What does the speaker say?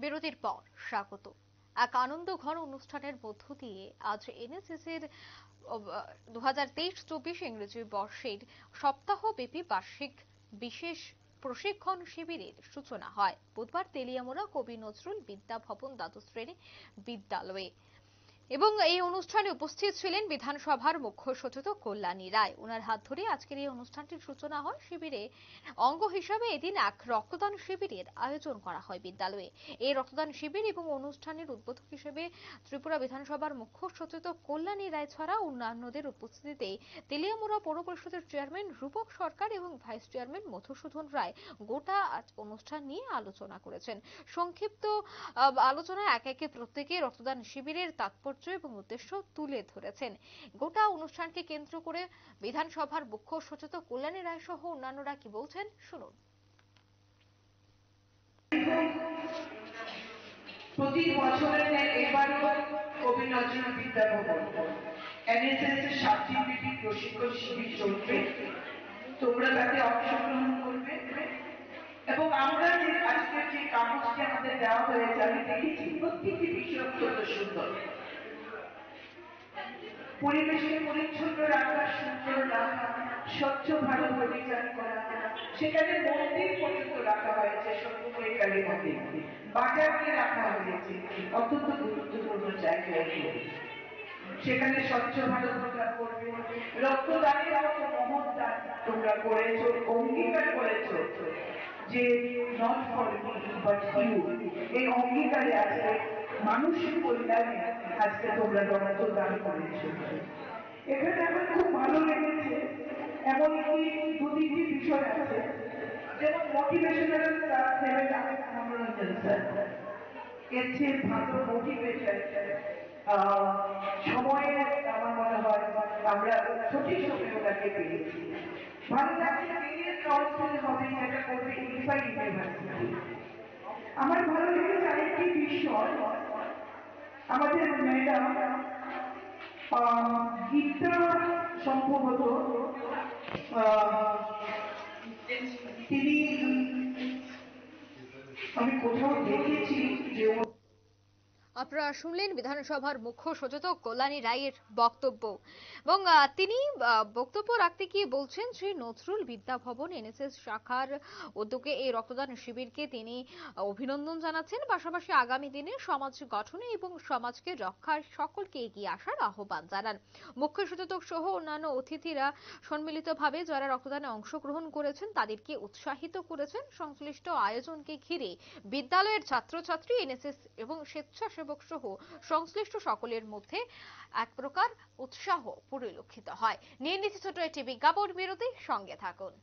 বিরতির পর স্বাগত। এক আনন্দঘন অনুষ্ঠানের মধ্য দিয়ে আজ এনএসএস-এর 2023-24 ইংরেজি বর্ষের সপ্তাহব্যাপী বার্ষিক বিশেষ প্রশিক্ষণ শিবিরের সূচনা হয় বুধবার তেলিয়ামুড়া কবি নজরুল বিদ্যা ভবন দ্বাদশ শ্রেণী বিদ্যালয়ে। এবং এই অনুষ্ঠানে উপস্থিত ছিলেন বিধানসভার মুখ্য সচেতক কল্যাণী রায়। ওনার হাত ধরে আজকের এই অনুষ্ঠানটির সূচনা হয়। শিবিরে অঙ্গ হিসাবে এদিন এক রক্তদান শিবিরের আয়োজন করা হয় বিদ্যালয়ে। এই রক্তদান শিবির এবং অনুষ্ঠানের উদ্বোধক হিসেবে ত্রিপুরা বিধানসভার মুখ্য সচেতক কল্যাণী রায় ছাড়া অন্যান্যদের উপস্থিতিতে তেলিয়ামুড়া পৌর পরিষদের চেয়ারম্যান রূপক সরকার এবং ভাইস চেয়ারম্যান মধুসূদন রায় গোটা অনুষ্ঠান নিয়ে আলোচনা করেছেন। সংক্ষিপ্ত আলোচনায় একে একে প্রত্যেকে রক্তদান শিবিরের তাৎপর্য এবং উদ্দেশ্য তুলে ধরেছেন। গোটা অনুষ্ঠানকে কেন্দ্র করে বিধানসভার মুখ্য সচেতক কল্যাণী রায় সহ অন্যান্যরা কি বলছেন শুনুন। প্রতি বছরের এবারও কবি নজরুল বিদ্যা ভবন এনএসএস এর সাবজেক্টিভ প্রশিক্ষণ শিবির চলবে। তোমরা তাতে অংশগ্রহণ করবে এবং আমরা যে আজকের যে কাগজটি আমাদের দেওয়া হয়েছে আমি দেখেছি প্রত্যেকটি বিষয় অত্যন্ত সুন্দর। পরিবেশকে পরিচ্ছন্ন রাখা, সুন্দর রাখা, স্বচ্ছ ভারত অভিযান করা, সেখানে মন্দির পর্যন্ত রাখা হয়েছে, সত্যিকারের মন্দির বাজারকে রাখা হয়েছে অত্যন্ত গুরুত্বপূর্ণ জায়গায়। সেখানে স্বচ্ছ ভারত তোমরা করবে, রক্তদানের মতো মহৎ দান তোমরা করেছ, অঙ্গীকার করেছ যে not for me but you. এই অঙ্গীকারে আছে মানুষের কল্যাণে আজকে তোমরা রক্তদান করেছ। এখানে আমার খুব ভালো লেগেছে এমন একটি দু-তিনটি বিষয় আছে, যেমন মোটিভেশনাল মনোরঞ্জন স্যার, এর চেয়ে ভালো মোটিভেশন সময়ে আমার মনে হয় আমরা সঠিক সময় ওনাকে পেয়েছি। ভালো লাগছে কেরিয়ার কাউন্সিল হবে, যেটা করবে ইনফাই ইউনিভার্সিটি। আমার ভালো লেগেছে আরেকটি বিষয়, আমাদের ম্যাডাম গীতা সম্ভবত তিনি, আমি কোথাও দেখেছি যে আপনারা শুনলেন বিধানসভার মুখ্য সচেতক কল্যাণী রায়ের বক্তব্য এবং তিনি বক্তব্য রাখতে গিয়ে বলছেন শ্রী নজরুল বিদ্যা ভবন এনএসএস শাখার উদ্যোগে এই রক্তদান শিবিরকে তিনি অভিনন্দন জানাচ্ছেন। পাশাপাশি আগামী দিনে সমাজ গঠনে এবং সমাজকে রক্ষার সকলকে এগিয়ে আসার আহ্বান জানান। মুখ্য সচেতক সহ অন্যান্য অতিথিরা সম্মিলিতভাবে যারা রক্তদানে অংশগ্রহণ করেছেন তাদেরকে উৎসাহিত করেছেন। সংশ্লিষ্ট আয়োজনকে ঘিরে বিদ্যালয়ের ছাত্রছাত্রী, এনএসএস এবং স্বেচ্ছাসেবক সহ সংশ্লিষ্ট সকলের মধ্যে এক প্রকার উৎসাহ পরিলক্ষিত হয়। নিয়ে নিচ্ছে ছোট একটি বিজ্ঞাপন বিরতি, সঙ্গে থাকুন।